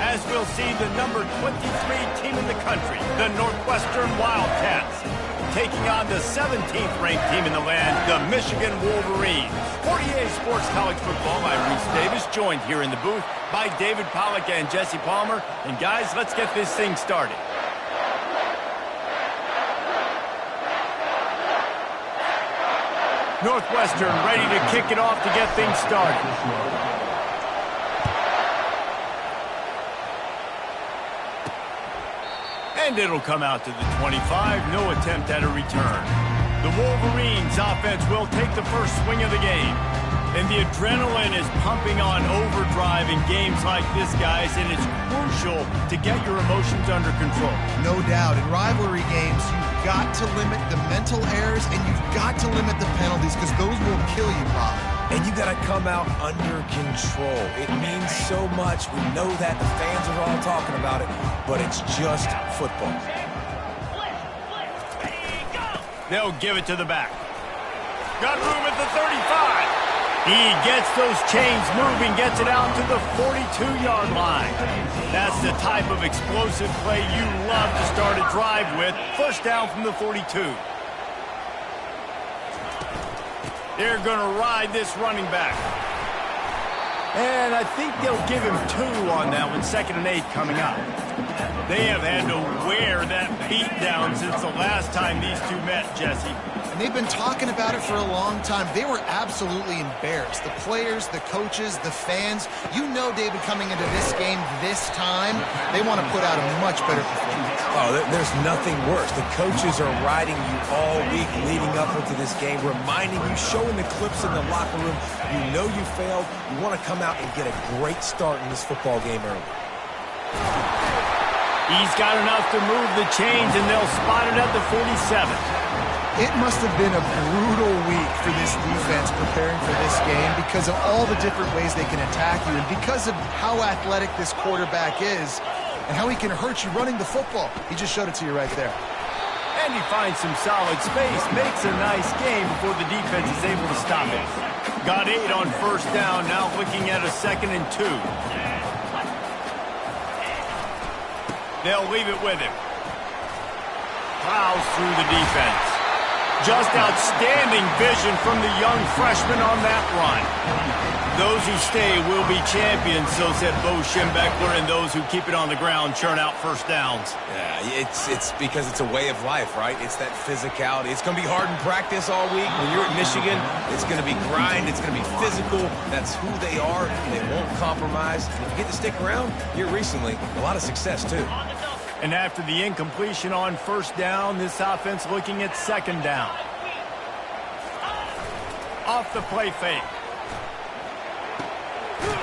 as we'll see the number 23 team in the country, the Northwestern Wildcats, taking on the 17th ranked team in the land, the Michigan Wolverines. 48 Sports College Football, I'm Reese Davis, joined here in the booth by David Pollack and Jesse Palmer. And guys, let's get this thing started. Northwestern ready to kick it off to get things started. And it'll come out to the 25. No attempt at a return. The Wolverines offense will take the first swing of the game. And the adrenaline is pumping on overdrive in games like this, guys, and it's crucial to get your emotions under control. No doubt. In rivalry games, you've got to limit the mental errors and you've got to limit the penalties because those will kill you, Bob. And you got to come out under control. It means so much. We know that. The fans are all talking about it, but it's just football. They'll give it to the back. Got room at the 35. He gets those chains moving, gets it out to the 42-yard line. That's the type of explosive play you love to start a drive with. First down from the 42. They're going to ride this running back. And I think they'll give him 2 on that one, 2nd and 8 coming up. They have had to wear that beat down since the last time these two met, Jesse. And they've been talking about it for a long time. They were absolutely embarrassed. The players, the coaches, the fans. You know, David, coming into this game this time, they want to put out a much better performance. Oh, there's nothing worse. The coaches are riding you all week leading up into this game, reminding you, showing the clips in the locker room. You know you failed. You want to come out and get a great start in this football game early. He's got enough to move the chains, and they'll spot it at the 47. It must have been a brutal week for this defense preparing for this game because of all the different ways they can attack you and because of how athletic this quarterback is and how he can hurt you running the football. He just showed it to you right there. And he finds some solid space, makes a nice game before the defense is able to stop it. Got 8 on first down, now looking at a 2nd and 2. They'll leave it with him. Plows through the defense. Just outstanding vision from the young freshman on that run. Those who stay will be champions, so said Bo Schembechler, and those who keep it on the ground churn out first downs. Yeah, it's because it's a way of life, right? It's that physicality. It's going to be hard in practice all week. When you're at Michigan, it's going to be grind. It's going to be physical. That's who they are. They won't compromise. And if you get to stick around here recently, a lot of success, too. And after the incompletion on first down, this offense looking at 2nd down. Off the play fake.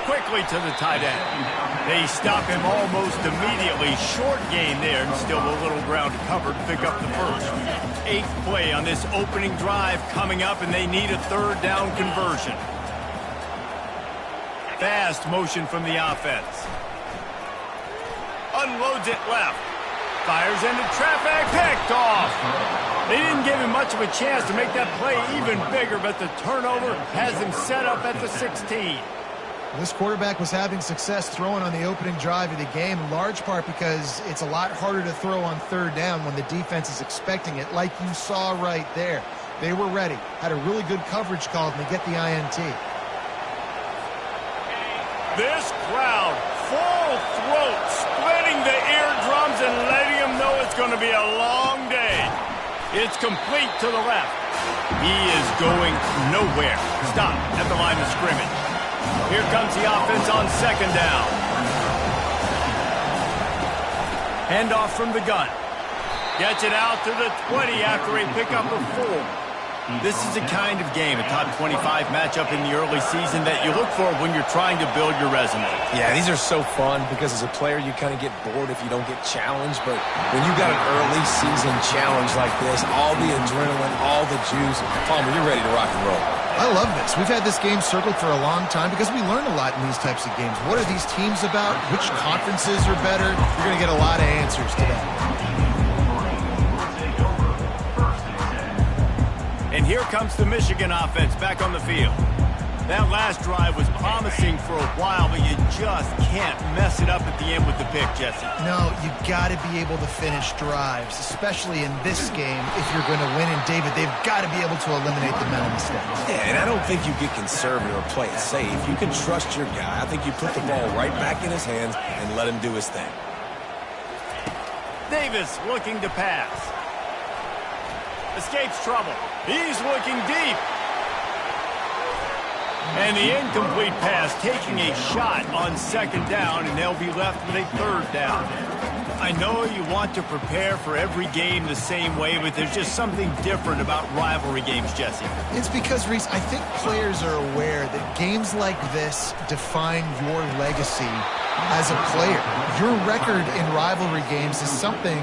Quickly to the tight end. They stop him almost immediately. Short gain there, and still a little ground to cover to pick up the first. 8th play on this opening drive coming up, and they need a 3rd down conversion. Fast motion from the offense. Unloads it left. Fires into traffic. Picked off. They didn't give him much of a chance to make that play even bigger, but the turnover has him set up at the 16. This quarterback was having success throwing on the opening drive of the game, in large part because it's a lot harder to throw on 3rd down when the defense is expecting it, like you saw right there. They were ready. Had a really good coverage call, and they get the INT. This crowd, full throat, splitting the eardrums and letting them know it's going to be a long day. It's complete to the left. He is going nowhere. Stop at the line of scrimmage. Here comes the offense on 2nd down. Handoff from the gun. Gets it out to the 20 after a pickup of 4. This is the kind of game, a top 25 matchup in the early season that you look for when you're trying to build your resume. Yeah, these are so fun because as a player you kind of get bored if you don't get challenged, but when you got an early season challenge like this, all the adrenaline, all the juice, Palmer, you're ready to rock and roll. I love this. We've had this game circled for a long time because we learn a lot in these types of games. What are these teams about? Which conferences are better? You're going to get a lot of answers today. And here comes the Michigan offense back on the field. That last drive was promising for a while, but you just can't mess it up at the end with the pick, Jesse. No, you got to be able to finish drives, especially in this game if you're going to win. And, David, they've got to be able to eliminate the mental mistakes. Yeah, and I don't think you get conservative or play it safe. You can trust your guy. I think you put the ball right back in his hands and let him do his thing. Davis looking to pass. Escapes trouble. He's looking deep. And the incomplete pass taking a shot on second down, and they'll be left with a third down. I know you want to prepare for every game the same way, but there's just something different about rivalry games, Jesse. It's because, Reese, I think players are aware that games like this define your legacy as a player. Your record in rivalry games is something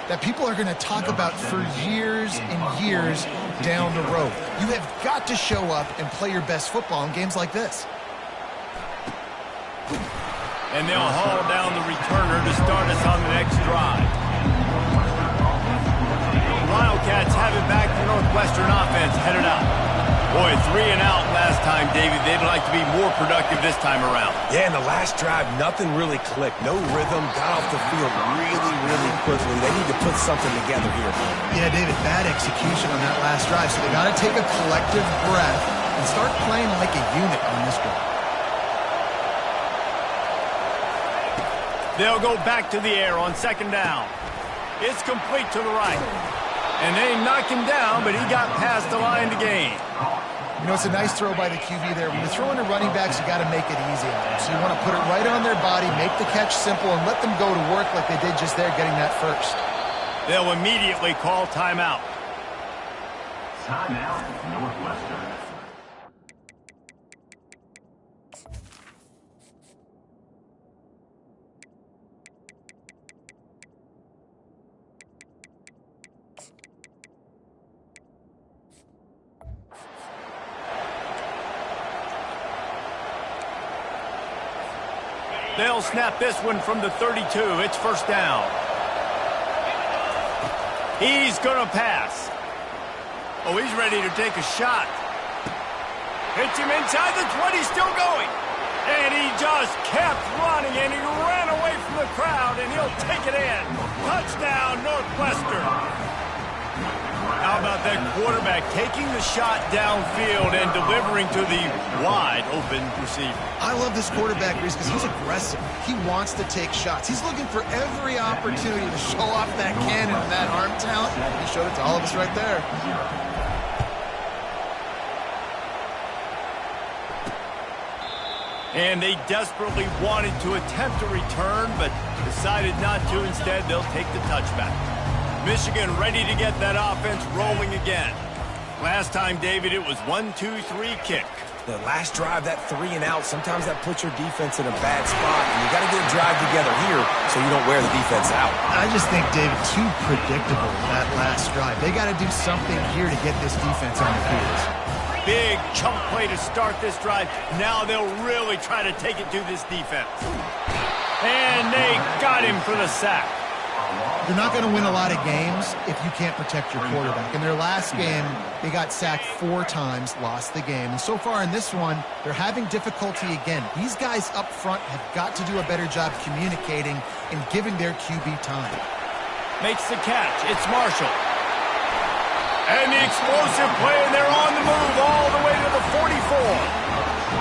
that people are going to talk about for years and years down the road. You have got to show up and play your best football in games like this. And they'll haul down the returner to start us on the next drive. Wildcats have it back to Northwestern offense headed out. Boy, 3 and out last time, David. They'd like to be more productive this time around. Yeah, in the last drive, nothing really clicked. No rhythm, got off the field really, really quickly. They need to put something together here. Yeah, David, bad execution on that last drive, so they got to take a collective breath and start playing like a unit on this drive. They'll go back to the air on second down. It's complete to the right. And they knocked him down, but he got past the line to gain. You know, it's a nice throw by the QB there. When you're throwing to running backs, you got to make it easy on them. So you want to put it right on their body, make the catch simple, and let them go to work like they did just there, getting that first. They'll immediately call timeout. Timeout, Northwestern. They'll snap this one from the 32. It's first down. He's going to pass. Oh, he's ready to take a shot. Hits him inside the 20, still going. And he just kept running, and he ran away from the crowd, and he'll take it in. Touchdown, Northwestern. How about that quarterback taking the shot downfield and delivering to the wide-open receiver? I love this quarterback, Reese, because he's aggressive. He wants to take shots. He's looking for every opportunity to show off that cannon and that arm talent. He showed it to all of us right there. And they desperately wanted to attempt a return, but decided not to. Instead, they'll take the touchback. Michigan ready to get that offense rolling again. Last time, David, it was 1-2-3 kick. The last drive, that 3 and out, sometimes that puts your defense in a bad spot, and you got to get a drive together here so you don't wear the defense out. I just think, David, too predictable that last drive. They got to do something here to get this defense on their heels. Big chunk play to start this drive. Now they'll really try to take it to this defense. And they got him for the sack. You're not going to win a lot of games if you can't protect your quarterback. In their last game, they got sacked 4 times, lost the game. And so far in this one, they're having difficulty again. These guys up front have got to do a better job communicating and giving their QB time. Makes the catch. It's Marshall. And the explosive play, and they're on the move all the way to the 44.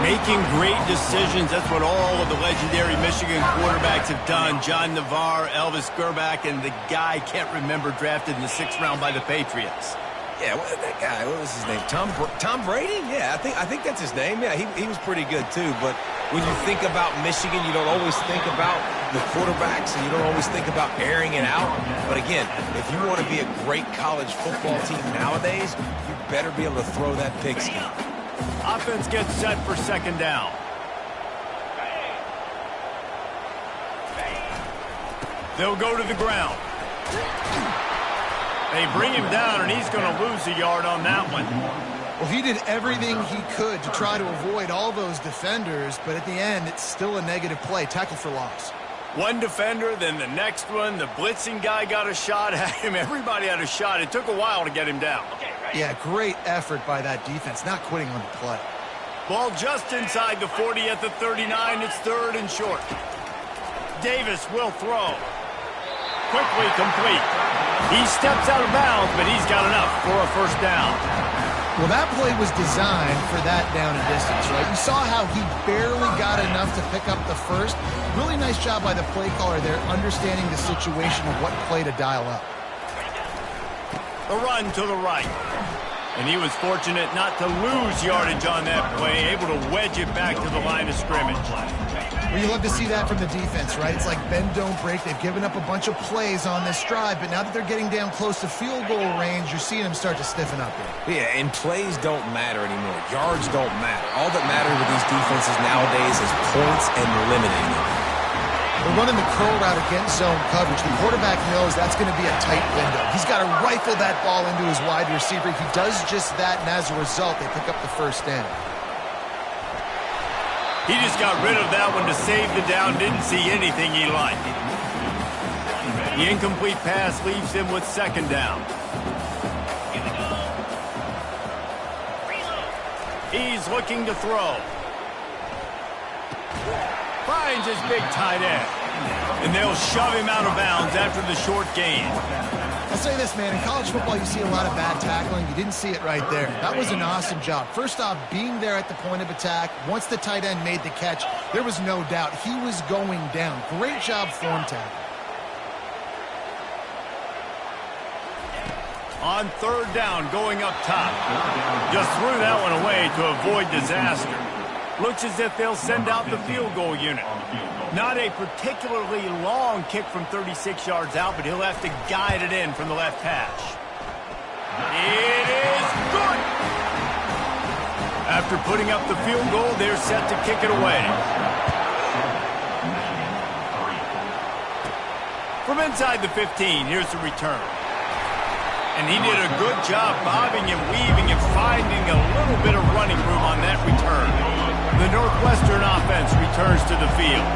Making great decisions. That's what all of the legendary Michigan quarterbacks have done. John Navarre, Elvis Gerbach, and the guy, can't remember, drafted in the 6th round by the Patriots. Yeah, that guy, what was his name? Tom Brady? Yeah, I think that's his name. Yeah, he was pretty good too. But when you think about Michigan, you don't always think about the quarterbacks, and you don't always think about airing it out. But again, if you want to be a great college football team nowadays, you better be able to throw that pigskin. Offense gets set for second down. They'll go to the ground. They bring him down, and he's going to lose a yard on that one. Well, he did everything he could to try to avoid all those defenders, but at the end, it's still a negative play. Tackle for loss. One defender, then the next one. The blitzing guy got a shot at him. Everybody had a shot. It took a while to get him down. Yeah, great effort by that defense, not quitting on the play. Ball just inside the 40 at the 39. It's third and short. Davis will throw. Quickly complete. He steps out of bounds, but he's got enough for a first down. Well, that play was designed for that down and distance, right? You saw how he barely got enough to pick up the first. Really nice job by the play caller there, understanding the situation of what play to dial up. The run to the right. And he was fortunate not to lose yardage on that play, able to wedge it back to the line of scrimmage. Well, you love to see that from the defense, right? It's like bend, don't break. They've given up a bunch of plays on this drive, but now that they're getting down close to field goal range, you're seeing them start to stiffen up here. Yeah, and plays don't matter anymore. Yards don't matter. All that matters with these defenses nowadays is points and limiting them. They're running the curl route against zone coverage. The quarterback knows that's going to be a tight window. He's got to rifle that ball into his wide receiver. He does just that, and as a result, they pick up the first down. He just got rid of that one to save the down. Didn't see anything he liked. The incomplete pass leaves him with second down. He's looking to throw. Finds his big tight end. And they'll shove him out of bounds after the short gain. I'll say this, man. In college football, you see a lot of bad tackling. You didn't see it right there. That was an awesome job. First off, being there at the point of attack. Once the tight end made the catch, there was no doubt he was going down. Great job form tackle. On third down, going up top. Just threw that one away to avoid disaster. Looks as if they'll send out the field goal unit. Not a particularly long kick from 36 yards out, but he'll have to guide it in from the left hash. It is good! After putting up the field goal, they're set to kick it away. From inside the 15, here's the return. And he did a good job bobbing and weaving and finding a little bit of running room on that return. The Northwestern offense returns to the field.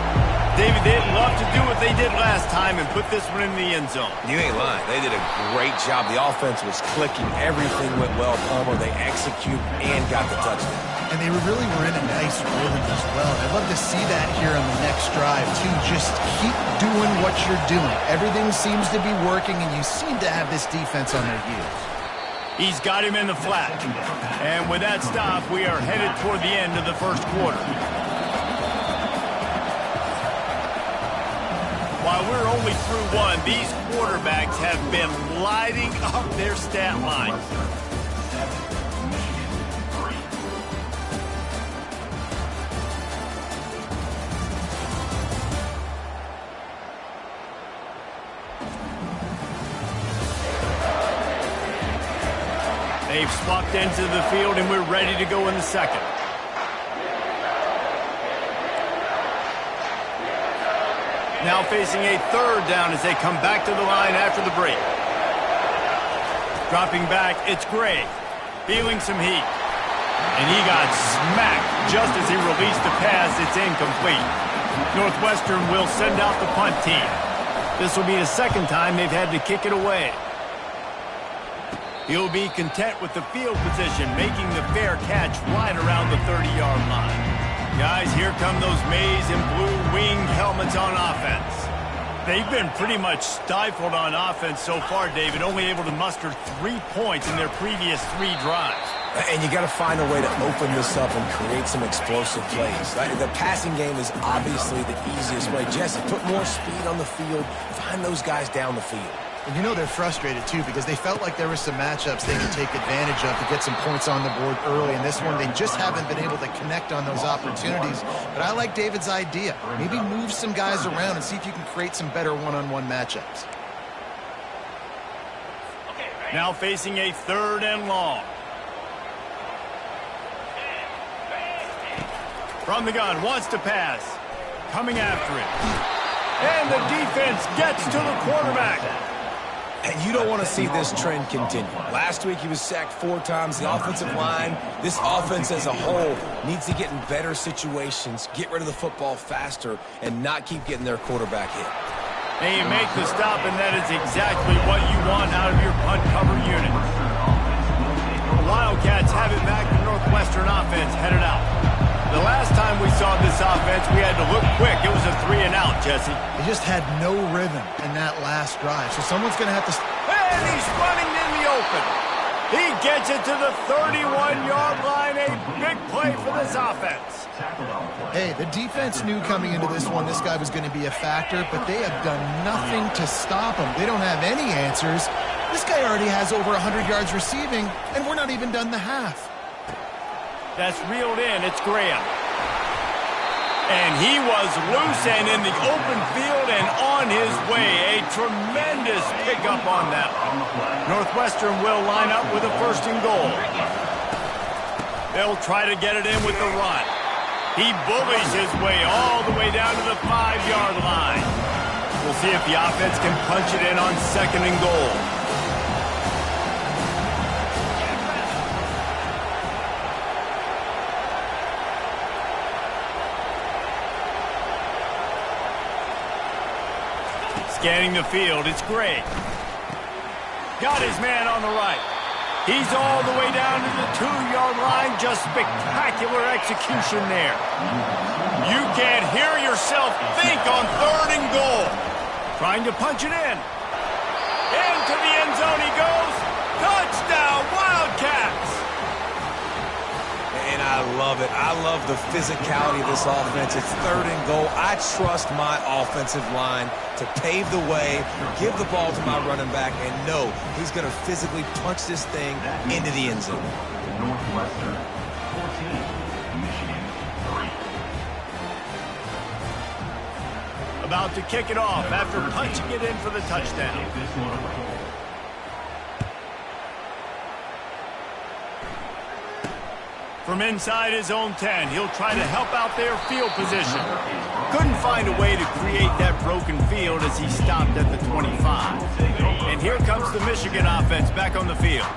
David, they'd love to do what they did last time and put this one in the end zone. You ain't lying. They did a great job. The offense was clicking. Everything went well. Palmer, they execute and got the touchdown. And they really were in a nice rhythm as well. I'd love to see that here on the next drive, too. Just keep doing what you're doing. Everything seems to be working, and you seem to have this defense on their heels. He's got him in the flat. And with that stop, we are headed toward the end of the first quarter. While we're only through one, these quarterbacks have been lighting up their stat lines. They've swapped into the field, and we're ready to go in the second. Now facing a third down as they come back to the line after the break. Dropping back, it's Gray. Feeling some heat. And he got smacked just as he released the pass. It's incomplete. Northwestern will send out the punt team. This will be the second time they've had to kick it away. He'll be content with the field position, making the fair catch right around the 30-yard line. Guys, here come those maize and blue winged helmets on offense. They've been pretty much stifled on offense so far, David, only able to muster 3 points in their previous 3 drives. And you got to find a way to open this up and create some explosive plays. The passing game is obviously the easiest way. Jesse, put more speed on the field. Find those guys down the field. And you know they're frustrated, too, because they felt like there were some matchups they could take advantage of to get some points on the board early. In this one, they just haven't been able to connect on those opportunities. But I like David's idea. Maybe move some guys around and see if you can create some better one-on-one matchups. Now facing a third and long. From the gun, wants to pass. Coming after it. And the defense gets to the quarterback. And you don't want to see this trend continue. Last week he was sacked 4 times. The offensive line, this offense as a whole, needs to get in better situations, get rid of the football faster, and not keep getting their quarterback hit. They make the stop, and that is exactly what you want out of your punt cover unit. Wildcats have it back. The Northwestern offense headed out. The last time we saw this offense, we had to look quick. It was a 3-and-out, Jesse. They just had no rhythm in that last drive, so someone's going to have to... And he's running in the open. He gets it to the 31-yard line. A big play for this offense. Hey, the defense knew coming into this one this guy was going to be a factor, but they have done nothing to stop him. They don't have any answers. This guy already has over 100 yards receiving, and we're not even done the half. That's reeled in. It's Graham. And he was loose and in the open field and on his way. A tremendous pickup on that one. Northwestern will line up with a 1st and goal. They'll try to get it in with the run. He bullies his way all the way down to the 5-yard line. We'll see if the offense can punch it in on 2nd and goal. Scanning the field, it's Gray. Got his man on the right. He's all the way down to the 2-yard line. Just spectacular execution there. You can't hear yourself think on 3rd and goal. Trying to punch it in. Into the end zone he goes. Touchdown, Wildcats! And I love it. I love the physicality of this offense. It's 3rd and goal. I trust my offensive line to pave the way, give the ball to my running back, and know he's going to physically punch this thing into the end zone. Northwestern 14, Michigan 3. About to kick it off after punching it in for the touchdown. From inside his own 10, he'll try to help out their field position. Couldn't find a way to create that broken field as he stopped at the 25. And here comes the Michigan offense back on the field.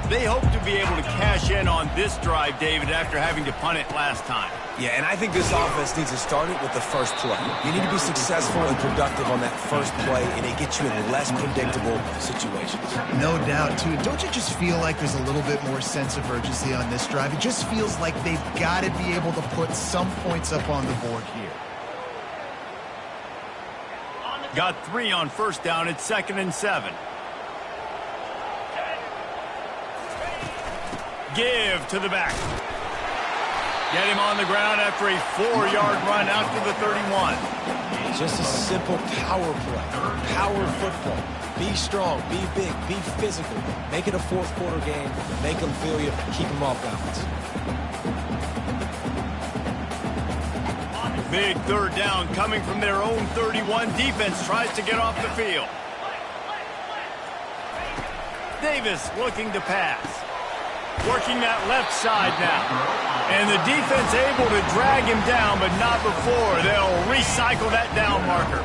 They hope to be able to cash in on this drive, David, after having to punt it last time. Yeah, and I think this offense needs to start it with the first play. You need to be successful and productive on that first play, and it gets you in less predictable situations. No doubt, too. Don't you just feel like there's a little bit more sense of urgency on this drive? It just feels like they've got to be able to put some points up on the board here. Got 3 on 1st down. It's 2nd and 7. Give to the back. Get him on the ground after a 4-yard run out to the 31. Just a simple power play. Power football. Be strong, be big, be physical. Make it a 4th quarter game. Make them feel you. Keep them off balance. Big 3rd down coming from their own 31. Defense tries to get off the field. Davis looking to pass. Working that left side now. And the defense able to drag him down, but not before. They'll recycle that down marker.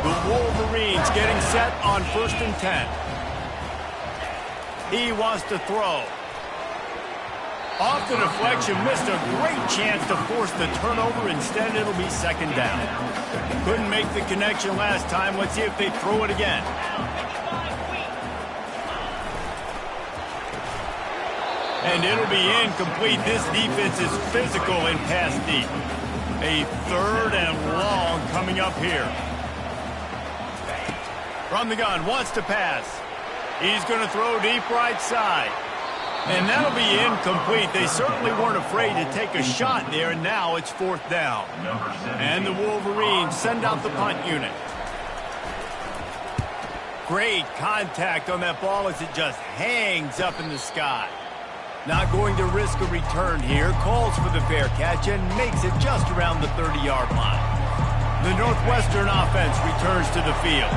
The Wolverines getting set on 1st and 10. He wants to throw. Off the deflection, missed a great chance to force the turnover. Instead, it'll be 2nd down. Couldn't make the connection last time. Let's see if they throw it again. And it'll be incomplete. This defense is physical and pass deep. A 3rd and long coming up here. From the gun, wants to pass. He's going to throw deep right side. And that'll be incomplete. They certainly weren't afraid to take a shot there, and now it's 4th down. And the Wolverines send out the punt unit. Great contact on that ball as it just hangs up in the sky. Not going to risk a return here. Calls for the fair catch and makes it just around the 30-yard line. The Northwestern offense returns to the field.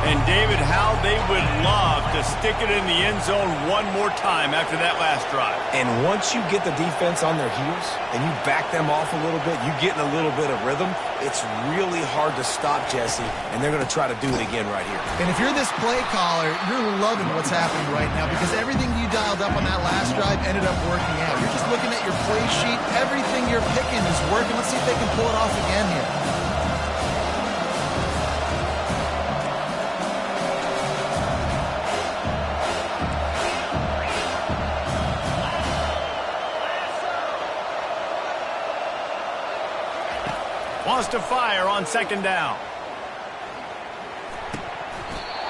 And David, how they would love to stick it in the end zone one more time after that last drive. And once you get the defense on their heels and you back them off a little bit, you get in a little bit of rhythm, it's really hard to stop, Jesse, and they're going to try to do it again right here. And if you're this play caller, you're loving what's happening right now because everything you dialed up on that last drive ended up working out. You're just looking at your play sheet. Everything you're picking is working. Let's see if they can pull it off again here. Wants to fire on second down.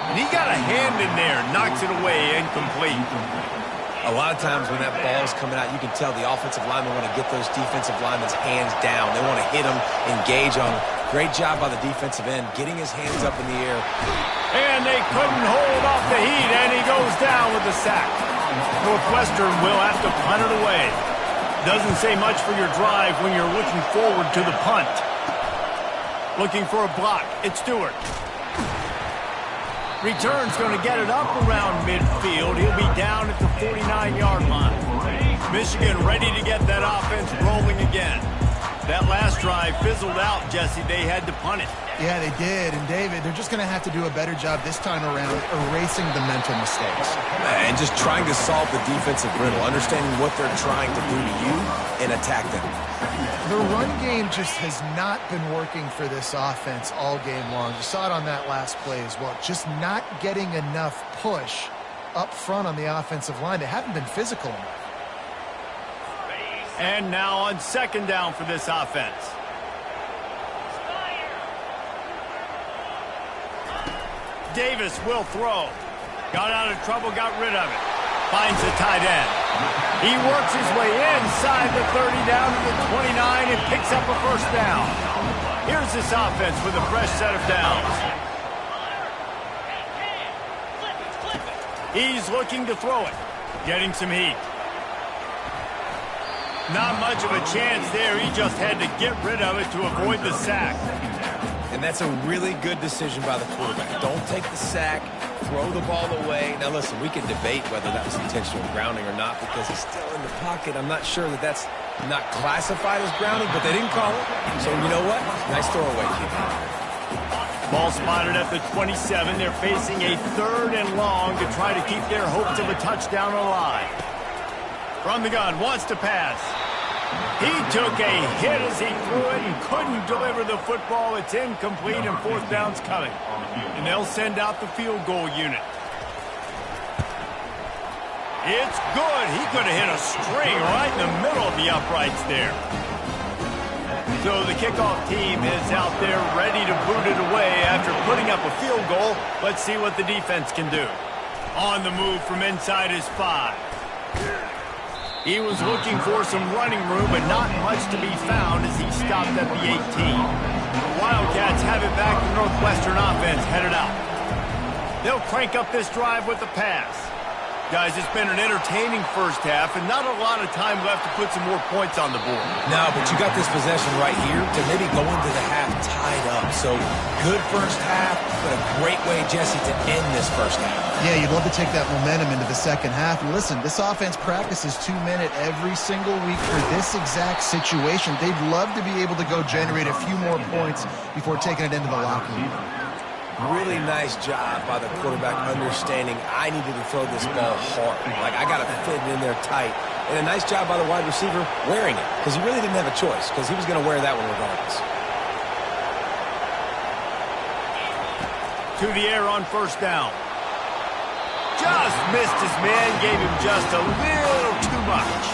And he got a hand in there, knocks it away, incomplete. A lot of times when that ball's coming out, you can tell the offensive linemen want to get those defensive linemen's hands down. They want to hit them, engage on them. Great job by the defensive end, getting his hands up in the air. And they couldn't hold off the heat, and he goes down with the sack. Northwestern will have to punt it away. Doesn't say much for your drive when you're looking forward to the punt. Looking for a block. It's Stewart. Return's going to get it up around midfield. He'll be down at the 49-yard line. Michigan ready to get that offense rolling again. That last drive fizzled out, Jesse. They had to punt it. Yeah, they did. And, David, they're just going to have to do a better job this time around erasing the mental mistakes. And just trying to solve the defensive riddle, understanding what they're trying to do to you and attack them. The run game just has not been working for this offense all game long. You saw it on that last play as well. Just not getting enough push up front on the offensive line. They haven't been physical enough. And now on second down for this offense. Davis will throw. Got out of trouble, got rid of it. Finds the tight end. He works his way inside the 30 down to the 29 and picks up a first down. Here's this offense with a fresh set of downs. He's looking to throw it. Getting some heat. Not much of a chance there. He just had to get rid of it to avoid the sack. And that's a really good decision by the quarterback. Don't take the sack, throw the ball away. Now, listen, we can debate whether that was intentional grounding or not because he's still in the pocket. I'm not sure that that's not classified as grounding, but they didn't call it. So, you know what? Nice throwaway, kid. Ball spotted at the 27. They're facing a 3rd and long to try to keep their hopes of a touchdown alive. From the gun, wants to pass. He took a hit as he threw it and couldn't deliver the football. It's incomplete and 4th down's coming. And they'll send out the field goal unit. It's good. He could have hit a string right in the middle of the uprights there. So the kickoff team is out there ready to boot it away after putting up a field goal. Let's see what the defense can do. On the move from inside his 5. He was looking for some running room, but not much to be found as he stopped at the 18. The Wildcats have it back. The Northwestern offense headed out. They'll crank up this drive with the pass. Guys, it's been an entertaining first half and not a lot of time left to put some more points on the board. No, but you got this possession right here to maybe go into the half tied up. So good first half, but a great way, Jesse, to end this first half. Yeah, you'd love to take that momentum into the second half. And listen, this offense practices 2-minute every single week for this exact situation. They'd love to be able to go generate a few more points before taking it into the locker room. Really nice job by the quarterback understanding I needed to throw this ball hard. Like, I got to fit it in there tight. And a nice job by the wide receiver wearing it because he really didn't have a choice because he was going to wear that one regardless. To the air on first down. Just missed his man, gave him just a little too much.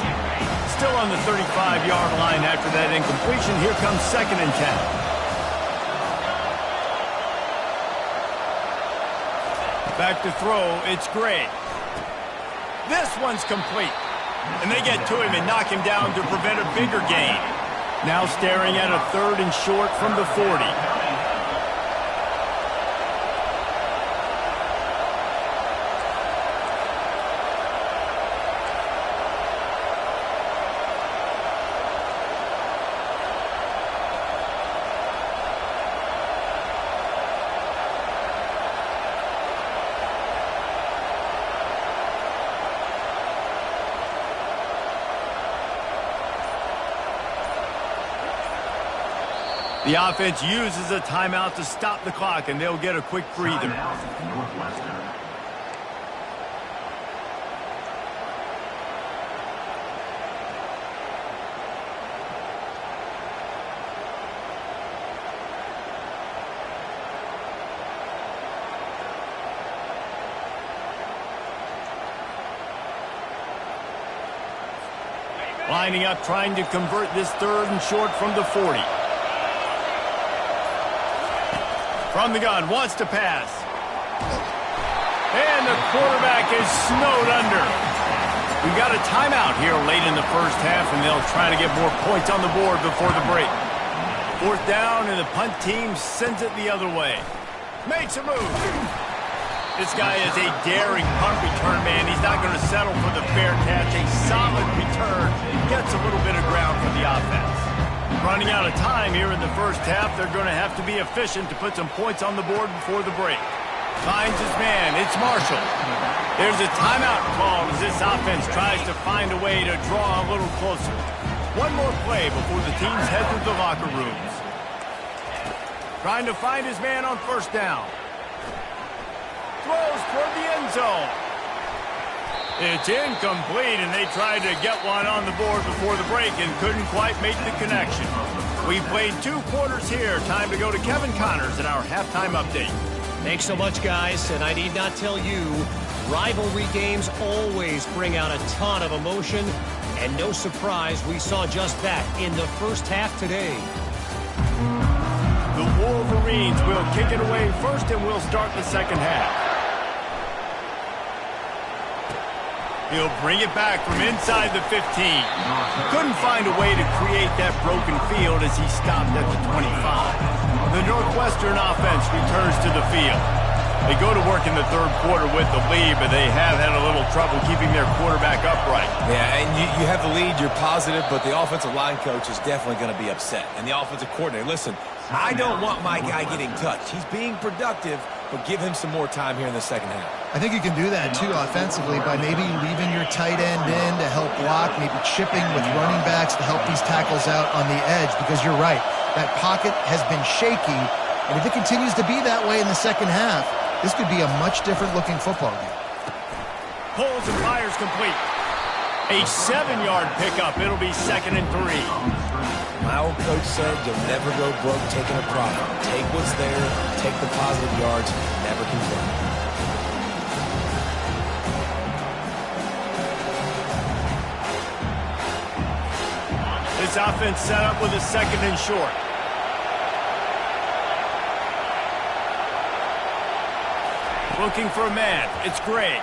Still on the 35-yard line after that incompletion. Here comes 2nd and 10. Back to throw, it's Gray. This one's complete. And they get to him and knock him down to prevent a bigger gain. Now staring at a 3rd and short from the 40. The offense uses a timeout to stop the clock, and they'll get a quick breather. Northwestern. Lining up, trying to convert this 3rd and short from the 40. From the gun, wants to pass. And the quarterback is snowed under. We've got a timeout here late in the first half, and they'll try to get more points on the board before the break. Fourth down, and the punt team sends it the other way. Makes a move. This guy is a daring punt return man. He's not going to settle for the fair catch. A solid return. Gets a little bit of ground for the offense. Running out of time here in the first half. They're going to have to be efficient to put some points on the board before the break. Finds his man. It's Marshall. There's a timeout called as this offense tries to find a way to draw a little closer. One more play before the teams head to the locker rooms. Trying to find his man on first down. Throws toward the end zone. It's incomplete, and they tried to get one on the board before the break and couldn't quite make the connection. We played 2 quarters here. Time to go to Kevin Connors in our halftime update. Thanks so much, guys, and I need not tell you, rivalry games always bring out a ton of emotion, and no surprise we saw just that in the first half today. The Wolverines will kick it away first, and we'll start the second half. He'll bring it back from inside the 15. Couldn't find a way to create that broken field as he stopped at the 25. The Northwestern offense returns to the field. They go to work in the third quarter with the lead, but they have had a little trouble keeping their quarterback upright. Yeah, and you have the lead, you're positive, but the offensive line coach is definitely going to be upset. And the offensive coordinator, listen, I don't want my guy getting touched. He's being productive, but give him some more time here in the second half. I think you can do that, too, offensively, by maybe leaving your tight end in to help block, maybe chipping with running backs to help these tackles out on the edge, because you're right. That pocket has been shaky, and if it continues to be that way in the second half, this could be a much different-looking football game. Pulls and fires complete. A 7-yard pickup. It'll be 2nd and 3. My old coach said you'll never go broke taking a product. Take what's there, take the positive yards, never complain. This offense set up with a 2nd and short. Looking for a man. It's Gray.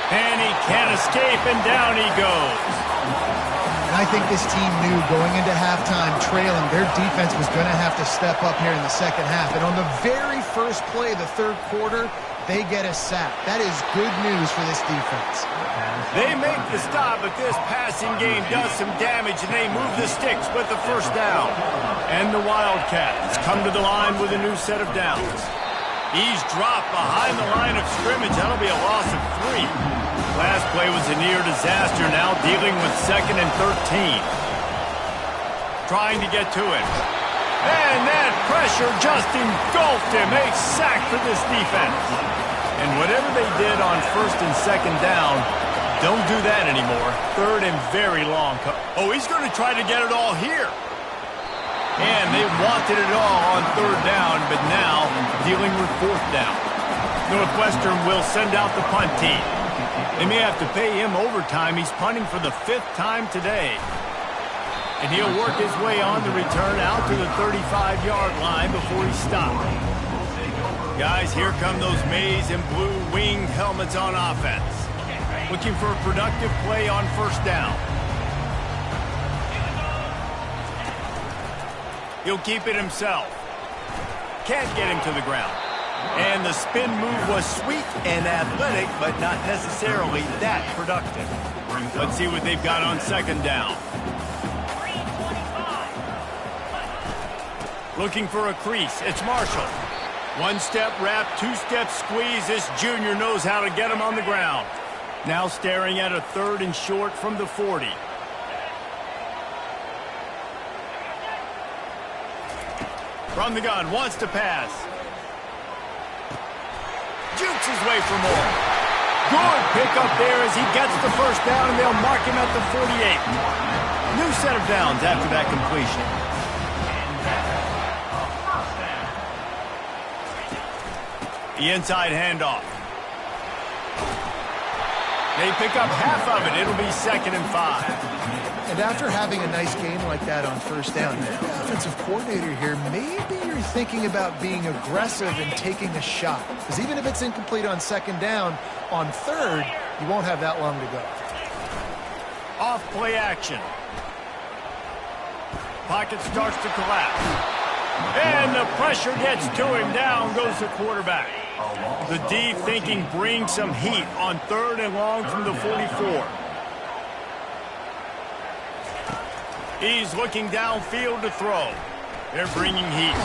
And he can't escape, and down he goes. And I think this team knew going into halftime trailing, their defense was going to have to step up here in the second half. And on the very first play of the third quarter, they get a sack. That is good news for this defense. They make the stop, but this passing game does some damage, and they move the sticks with the first down. And the Wildcats come to the line with a new set of downs. He's dropped behind the line of scrimmage. That'll be a loss of 3. Last play was a near disaster, now dealing with 2nd and 13. Trying to get to it. And that pressure just engulfed him. A sack for this defense. And whatever they did on 1st and 2nd down, don't do that anymore. 3rd and very long. Oh, he's going to try to get it all here. And they wanted it all on 3rd down, but now dealing with 4th down. Northwestern will send out the punt team. They may have to pay him overtime. He's punting for the 5th time today. And he'll work his way on the return out to the 35-yard line before he stops. Guys, here come those maize and blue winged helmets on offense. Looking for a productive play on 1st down. He'll keep it himself. Can't get him to the ground. And the spin move was sweet and athletic, but not necessarily that productive. Let's see what they've got on 2nd down. Looking for a crease. It's Marshall. 1-step wrap, 2-step squeeze. This junior knows how to get him on the ground. Now staring at a 3rd and short from the 40. From the gun, wants to pass. Jukes his way for more. Good pickup there as he gets the 1st down, and they'll mark him at the 48. New set of downs after that completion. The inside handoff. They pick up half of it. It'll be 2nd and 5. And after having a nice game like that on first down, the offensive coordinator here, maybe you're thinking about being aggressive and taking a shot. Because even if it's incomplete on second down, on third, you won't have that long to go. Off play action. Pocket starts to collapse. And the pressure gets to him. Down goes the quarterback. The D thinking bring some heat on 3rd and long from the 44. He's looking downfield to throw. They're bringing heat.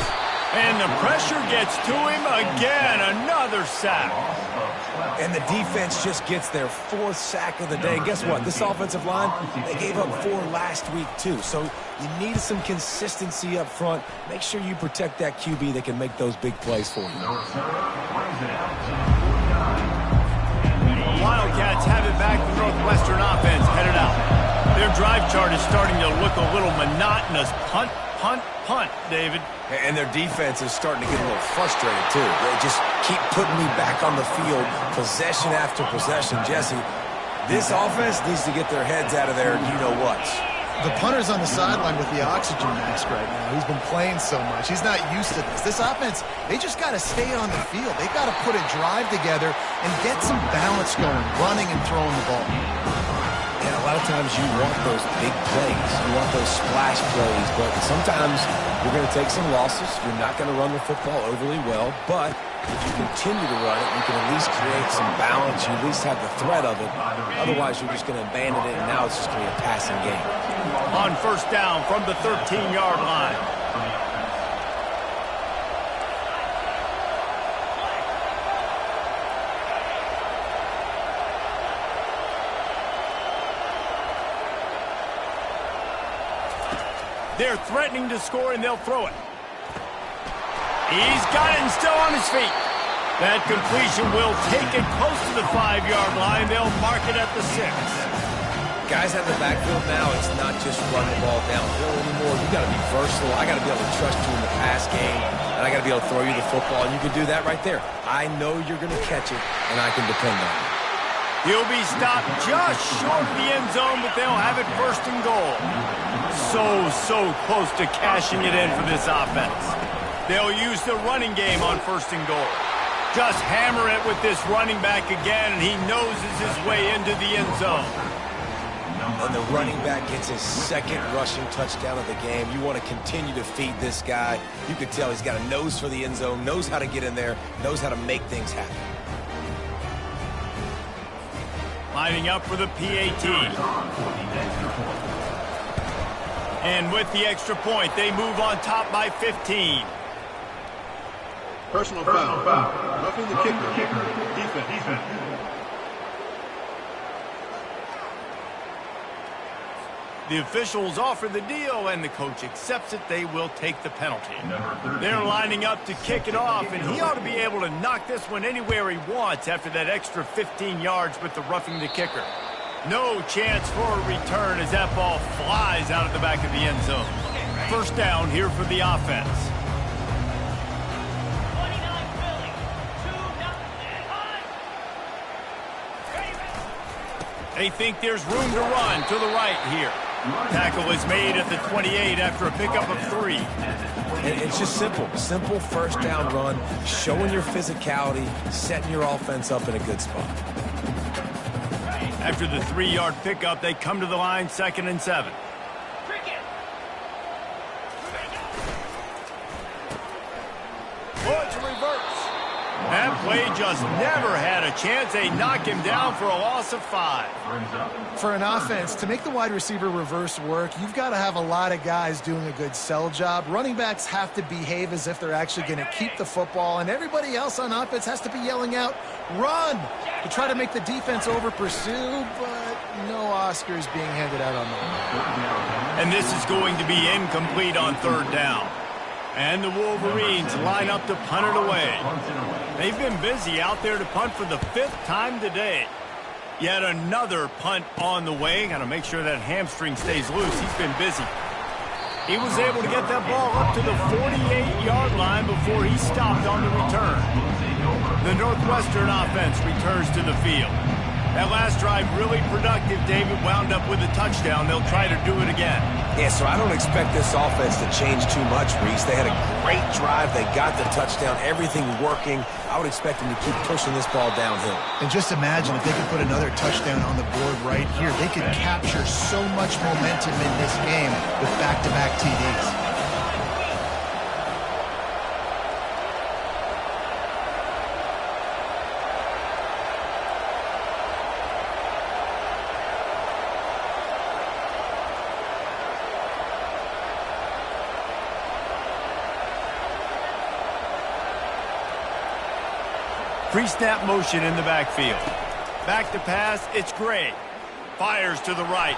And the pressure gets to him again. Another sack. And the defense just gets their 4th sack of the day. And guess what? This offensive line, they gave up 4 last week too. So you need some consistency up front. Make sure you protect that QB that can make those big plays for you. Wildcats have it back. The Northwestern offense headed out. Their drive chart is starting to look a little monotonous. Punt, punt, punt, David. And their defense is starting to get a little frustrated, too. They just keep putting me back on the field, possession after possession. Jesse, this offense needs to get their heads out of there, you know what. The punter's on the sideline with the oxygen mask right now. He's been playing so much. He's not used to this. This offense, they just got to stay on the field. They got to put a drive together and get some balance going, running and throwing the ball. And a lot of times you want those big plays. You want those splash plays, but sometimes you're going to take some losses. You're not going to run the football overly well, but if you continue to run it, you can at least create some balance. You at least have the threat of it. Otherwise, you're just going to abandon it, and now it's just going to be a passing game. On first down from the 13-yard line. They're threatening to score, and they'll throw it. He's got it and still on his feet. That completion will take it close to the 5-yard line. They'll mark it at the 6. Guys at the backfield now, it's not just run the ball downhill anymore. You got to be versatile. I got to be able to trust you in the pass game, and I got to be able to throw you the football, and you can do that right there. I know you're going to catch it, and I can depend on you. He'll be stopped just short of the end zone, but they'll have it 1st and goal. So close to cashing it in for this offense. They'll use the running game on 1st and goal. Just hammer it with this running back again, and he noses his way into the end zone. And the running back gets his 2nd rushing touchdown of the game. You want to continue to feed this guy. You can tell he's got a nose for the end zone, knows how to get in there, knows how to make things happen. Lining up for the PAT. And with the extra point, they move on top by 15. Personal foul. Roughing the kicker. Defense. The officials offer the deal, and the coach accepts it. They will take the penalty. They're lining up to kick it off, and he ought to be able to knock this one anywhere he wants after that extra 15 yards with the roughing the kicker. No chance for a return as that ball flies out of the back of the end zone. First down here for the offense. They think there's room to run to the right here. Tackle is made at the 28 after a pickup of 3. And it's just simple. Simple first down run, showing your physicality, setting your offense up in a good spot. After the 3-yard pickup, they come to the line 2nd and 7. Oh, it's a reverse. That play just never had a chance. They knock him down for a loss of 5. For an offense, to make the wide receiver reverse work, you've got to have a lot of guys doing a good sell job. Running backs have to behave as if they're actually going to keep the football, and everybody else on offense has to be yelling out, run, to try to make the defense over-pursue, but no Oscars being handed out on that. And this is going to be incomplete on 3rd down. And the Wolverines line up to punt it away. They've been busy out there to punt for the 5th time today. Yet another punt on the way. Got to make sure that hamstring stays loose. He's been busy. He was able to get that ball up to the 48-yard line before he stopped on the return. The Northwestern offense returns to the field. That last drive really productive. David wound up with a touchdown. They'll try to do it again. Yeah, so I don't expect this offense to change too much, Reese. They had a great drive. They got the touchdown. Everything working. I would expect them to keep pushing this ball downhill. And just imagine if they could put another touchdown on the board right here. They could capture so much momentum in this game with back-to-back TDs. Pre-snap motion in the backfield. Back to pass, it's Gray. Fires to the right.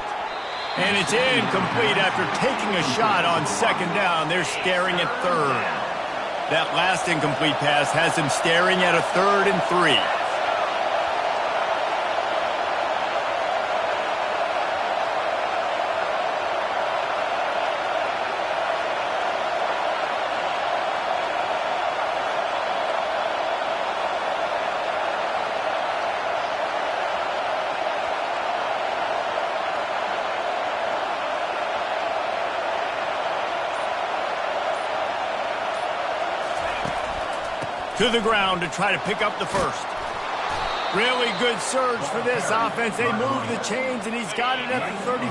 And it's incomplete after taking a shot on second down. They're staring at third. That last incomplete pass has them staring at a 3rd and 3. To the ground to try to pick up the first. Really good surge for this offense. They move the chains, and he's got it at the 34.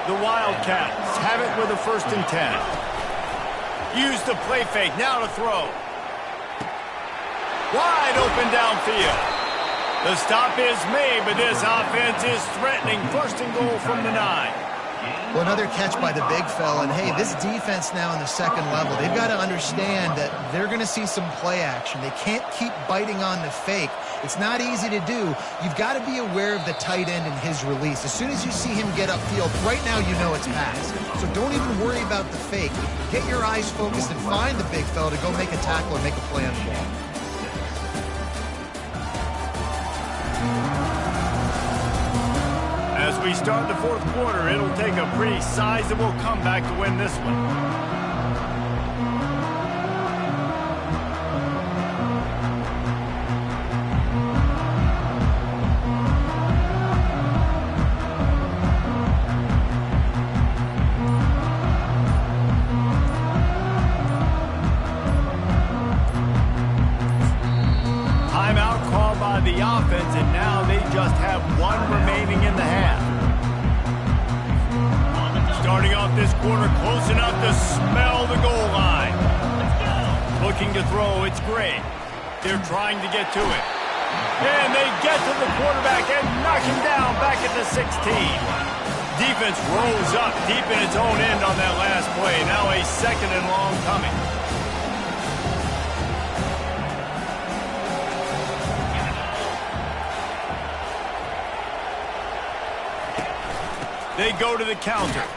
The Wildcats have it with a 1st and 10. Use the play fake. Now to throw. Wide open downfield. The stop is made, but this offense is threatening. 1st and goal from the 9. Well, another catch by the big fella. And, hey, this defense now in the second level, they've got to understand that they're going to see some play action. They can't keep biting on the fake. It's not easy to do. You've got to be aware of the tight end and his release. As soon as you see him get upfield, right now you know it's pass. So don't even worry about the fake. Get your eyes focused and find the big fella to go make a tackle or make a play on the ball. As we start the 4th quarter, it'll take a pretty sizable comeback to win this one. Timeout called by the offense, and now they just have 1 remaining in the half. Starting off this quarter, close enough to smell the goal line. Looking to throw, it's Gray. They're trying to get to it. And they get to the quarterback and knock him down back at the 16. Defense rose up deep in its own end on that last play. Now a 2nd and long coming. They go to the counter.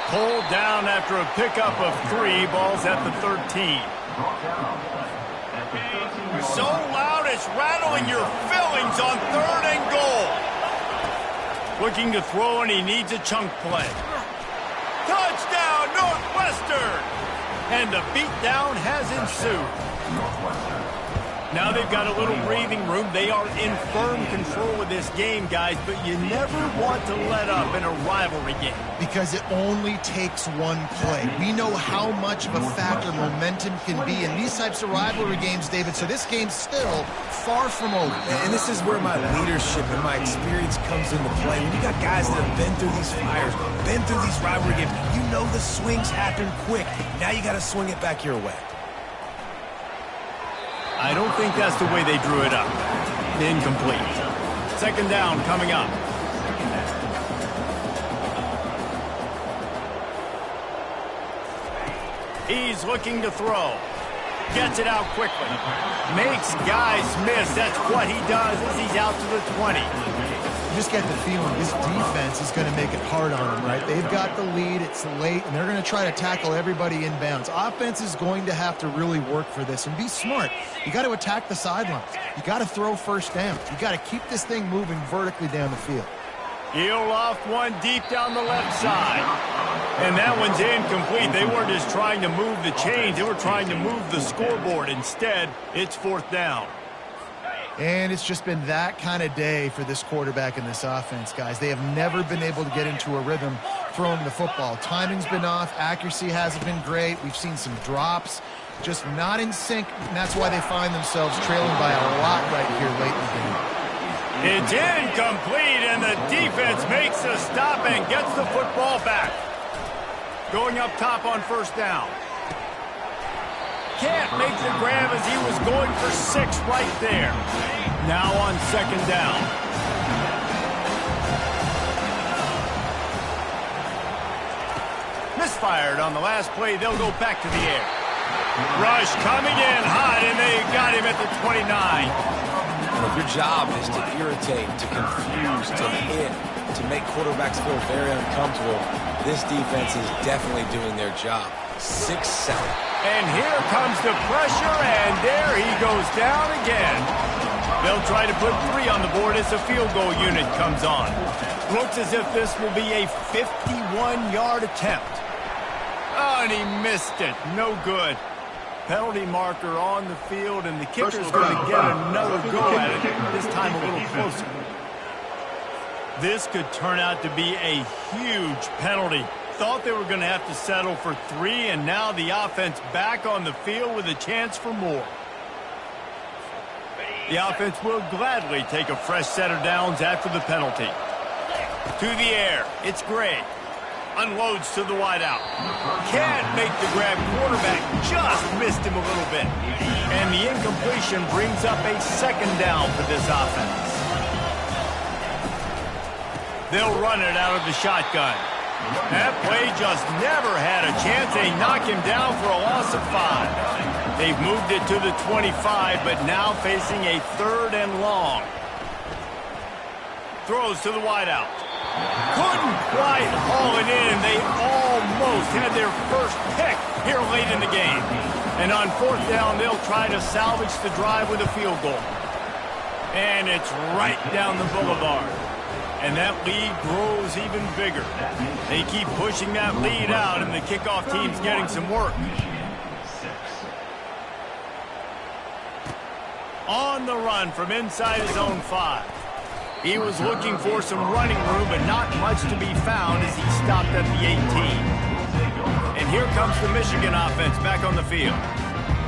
Pulled down after a pickup of 3. Balls at the 13. So loud it's rattling your fillings on 3rd and goal. Looking to throw, and he needs a chunk play. Touchdown, Northwestern! And the beatdown has ensued. Now they've got a little breathing room. They are in firm control of this game, guys, but you never want to let up in a rivalry game. Because it only takes one play. We know how much of a factor momentum can be in these types of rivalry games, David, so this game's still far from over. And this is where my leadership and my experience comes into play. When you got guys that have been through these fires, been through these rivalry games, you know the swings happen quick. Now you got to swing it back your way. I don't think that's the way they drew it up. Incomplete. 2nd down coming up. He's looking to throw. Gets it out quickly. Makes guys miss. That's what he does as he's out to the 20. You just get the feeling this defense is going to make it hard on them, right? They've got the lead, it's late, and they're going to try to tackle everybody inbounds. Offense is going to have to really work for this and be smart. You got to attack the sidelines. You got to throw 1st down. You got to keep this thing moving vertically down the field. He'll off one deep down the left side. And that one's incomplete. They weren't just trying to move the chains. They were trying to move the scoreboard. Instead, it's 4th down. And it's just been that kind of day for this quarterback and this offense, guys. They have never been able to get into a rhythm throwing the football. Timing's been off. Accuracy hasn't been great. We've seen some drops. Just not in sync, and that's why they find themselves trailing by a lot right here late in the game. It's incomplete, and the defense makes a stop and gets the football back. Going up top on first down. Can't make the grab as he was going for 6 right there. Now on second down. Misfired on the last play. They'll go back to the air. Rush coming in hot, and they got him at the 29. And if your job is to irritate, to confuse, to hit, to make quarterbacks feel very uncomfortable, this defense is definitely doing their job. 6-7. And here comes the pressure, and there he goes down again. They'll try to put 3 on the board as the field goal unit comes on. Looks as if this will be a 51-yard attempt. Oh, and he missed it. No good. Penalty marker on the field, and the kicker's going to get another go at it, this time a little closer. This could turn out to be a huge penalty. Thought they were going to have to settle for 3, and now the offense back on the field with a chance for more. The offense will gladly take a fresh set of downs after the penalty. To the air, it's Gray. Unloads to the wideout. Can't make the grab. Quarterback just missed him a little bit. And the incompletion brings up a second down for this offense. They'll run it out of the shotgun. That play just never had a chance. They knock him down for a loss of 5. They've moved it to the 25, but now facing a 3rd and long. Throws to the wideout. Couldn't quite haul it in. They almost had their first pick here late in the game. And on 4th down, they'll try to salvage the drive with a field goal. And it's right down the boulevard. And that lead grows even bigger. They keep pushing that lead out, and the kickoff team's getting some work. On the run from inside his own 5. He was looking for some running room, but not much to be found as he stopped at the 18. And here comes the Michigan offense back on the field.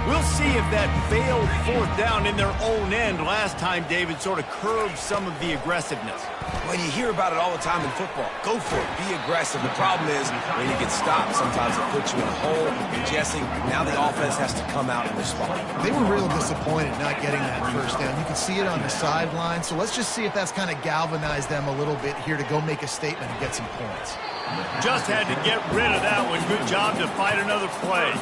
We'll see if that failed 4th down in their own end last time, David, sort of curbed some of the aggressiveness. Well, you hear about it all the time in football. Go for it. Be aggressive. The problem is when you get stopped, sometimes it puts you in a hole. You're guessing. Now the offense has to come out and respond. They were real disappointed not getting that first down. You can see it on the sideline. So let's just see if that's kind of galvanized them a little bit here to go make a statement and get some points. Just had to get rid of that one. Good job to fight another play.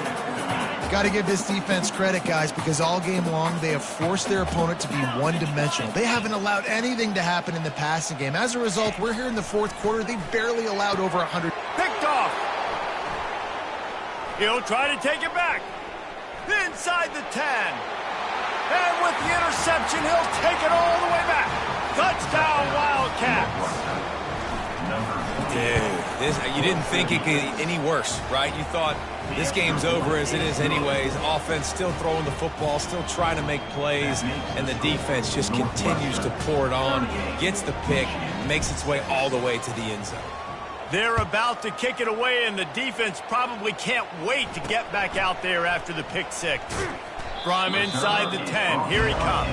Got to give this defense credit, guys, because all game long they have forced their opponent to be one-dimensional. They haven't allowed anything to happen in the passing game. As a result, we're here in the 4th quarter. They barely allowed over 100. Picked off. He'll try to take it back. Inside the 10. And with the interception, he'll take it all the way back. Touchdown, Wildcats. Dude, you didn't think it could get any worse, right? You thought this game's over as it is anyways. Offense still throwing the football, still trying to make plays, and the defense just continues to pour it on, gets the pick, makes its way all the way to the end zone. They're about to kick it away, and the defense probably can't wait to get back out there after the pick 6. From inside the 10, here he comes.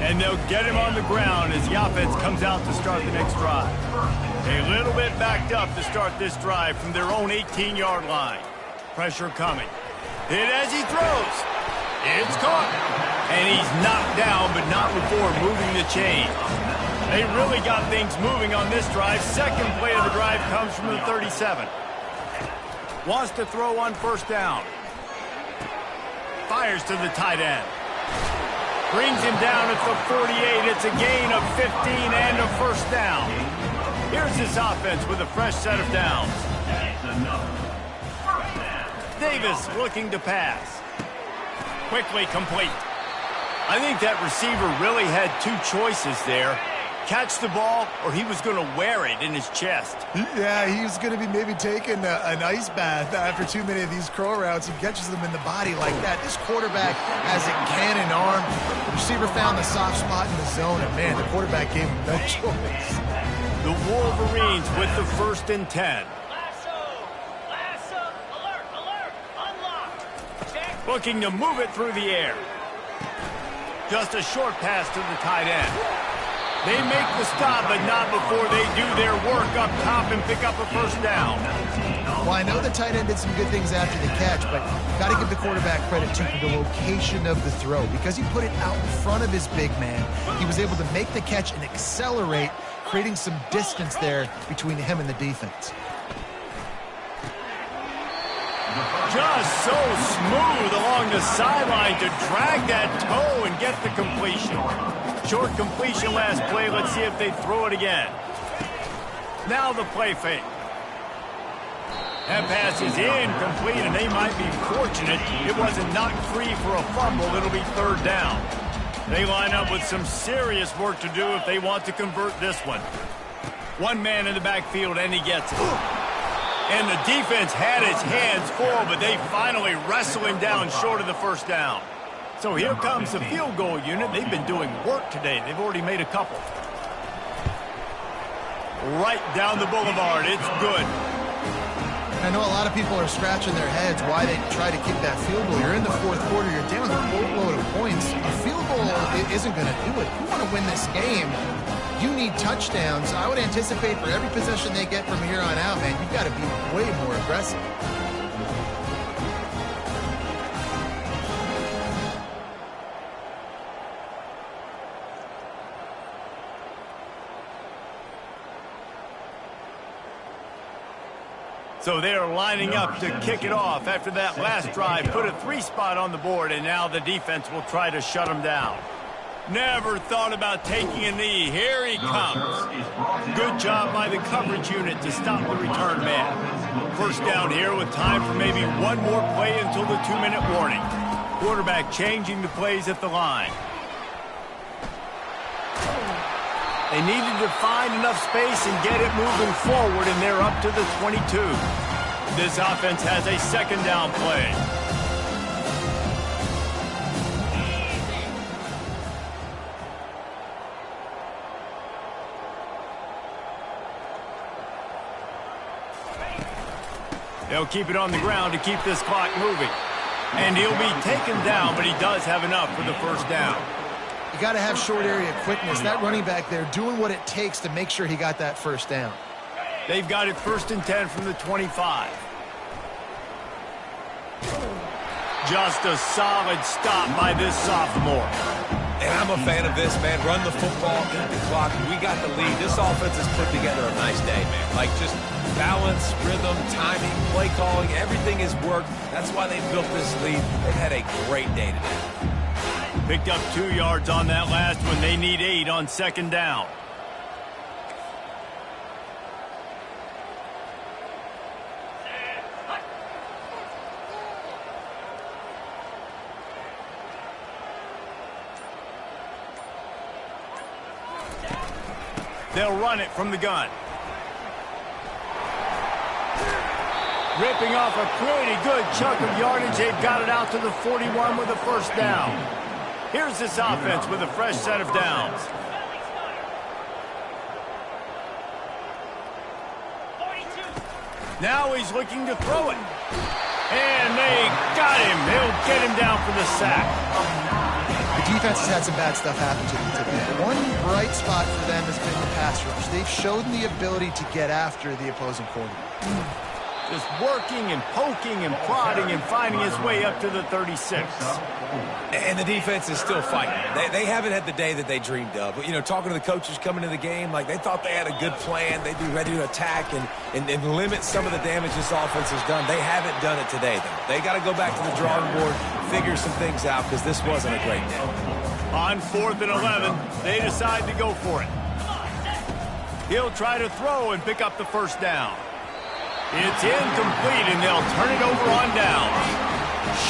And they'll get him on the ground as the offense comes out to start the next drive. A little bit backed up to start this drive from their own 18-yard line. Pressure coming. Hit as he throws. It's caught. And he's knocked down, but not before moving the chain. They really got things moving on this drive. Second play of the drive comes from the 37. Wants to throw on first down. Fires to the tight end. Brings him down at the 48. It's a gain of 15 and a first down. Here's this offense with a fresh set of downs. Davis looking to pass. Quickly complete. I think that receiver really had 2 choices there. catch the ball, or he was going to wear it in his chest. Yeah, he's going to be maybe taking an ice bath after too many of these curl routes. He catches them in the body like that. This quarterback has a cannon arm. The receiver found the soft spot in the zone, and, man, the quarterback gave him no choice. The Wolverines with the 1st and 10. Looking to move it through the air. Just a short pass to the tight end. They make the stop, but not before they do their work up top and pick up a 1st down. Well, I know the tight end did some good things after the catch, but got to give the quarterback credit, too, for the location of the throw. Because he put it out in front of his big man, he was able to make the catch and accelerate, creating some distance there between him and the defense. Just so smooth along the sideline to drag that toe and get the completion. Short completion last play. Let's see if they throw it again. Now the play fake. That pass is incomplete, and they might be fortunate it wasn't knocked free for a fumble. It'll be 3rd down. They line up with some serious work to do if they want to convert this one. One man in the backfield, and he gets it. And the defense had its hands full, but they finally wrestle him down short of the 1st down. So here comes the field goal unit. They've been doing work today. They've already made a couple. Right down the boulevard. It's good. I know a lot of people are scratching their heads why they try to kick that field goal. You're in the 4th quarter. You're down a boatload of points. A field goal isn't going to do it. If you want to win this game, you need touchdowns. I would anticipate for every possession they get from here on out, man, you've got to be way more aggressive. So they're lining up to kick it off after that last drive. Put a 3 spot on the board, and now the defense will try to shut them down. Never thought about taking a knee. Here he comes. Good job by the coverage unit to stop the return man. 1st down here with time for maybe one more play until the 2-minute warning. Quarterback changing the plays at the line. They needed to find enough space and get it moving forward, and they're up to the 22. This offense has a 2nd down play. They'll keep it on the ground to keep this clock moving. And he'll be taken down, but he does have enough for the 1st down. You got to have short area quickness. That running back there doing what it takes to make sure he got that 1st down. They've got it 1st and 10 from the 25. Just a solid stop by this sophomore. And I'm a fan of this, man. Run the football, eat the clock. We got the lead. This offense has put together a nice day, man. Like, just balance, rhythm, timing, play calling, everything has worked. That's why they built this lead. They've had a great day today. Picked up 2 yards on that last one. They need 8 on 2nd down. They'll run it from the gun. Ripping off a pretty good chunk of yardage. They've got it out to the 41 with a 1st down. Here's this offense with a fresh set of downs. Now he's looking to throw it. And they got him. They'll get him down for the sack. The defense has had some bad stuff happen to them today. One bright spot for them has been the pass rush. They've shown the ability to get after the opposing quarterback. Just working and poking and prodding and finding his way up to the 36. And the defense is still fighting. They haven't had the day that they dreamed of. But, you know, talking to the coaches coming into the game, like they thought they had a good plan. They'd be ready to attack and limit some of the damage this offense has done. They haven't done it today, though. They got to go back to the drawing board, figure some things out, because this wasn't a great day. On 4th and 11, they decide to go for it. He'll try to throw and pick up the 1st down. It's incomplete, and they'll turn it over on down.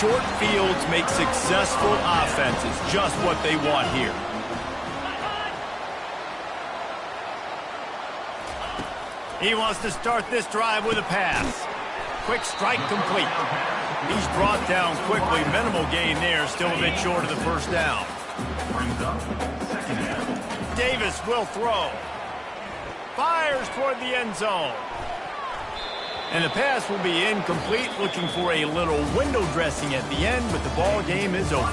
Short fields make successful offenses, just what they want here. He wants to start this drive with a pass. Quick strike complete. He's brought down quickly. Minimal gain there. Still a bit short of the first down. Brings up second down. Davis will throw. Fires toward the end zone. And the pass will be incomplete. Looking for a little window dressing at the end, but the ball game is over.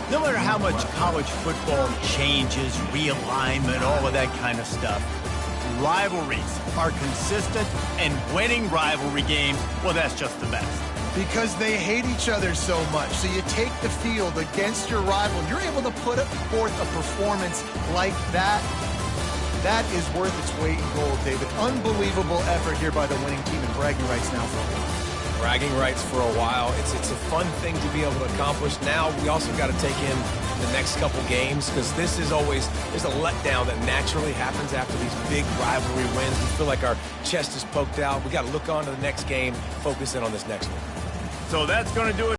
No matter how much college football changes, realignment, all of that kind of stuff, rivalries are consistent, and winning rivalry games, well, that's just the best. Because they hate each other so much. So you take the field against your rival. You're able to put forth a performance like that. That is worth its weight in gold, David. Unbelievable effort here by the winning team, and bragging rights now for a while. Bragging rights for a while. It's a fun thing to be able to accomplish. Now we also got to take in the next couple games, because this is always, there's a letdown that naturally happens after these big rivalry wins. We feel like our chest is poked out. We got to look on to the next game, focus in on this next one. So that's going to do it.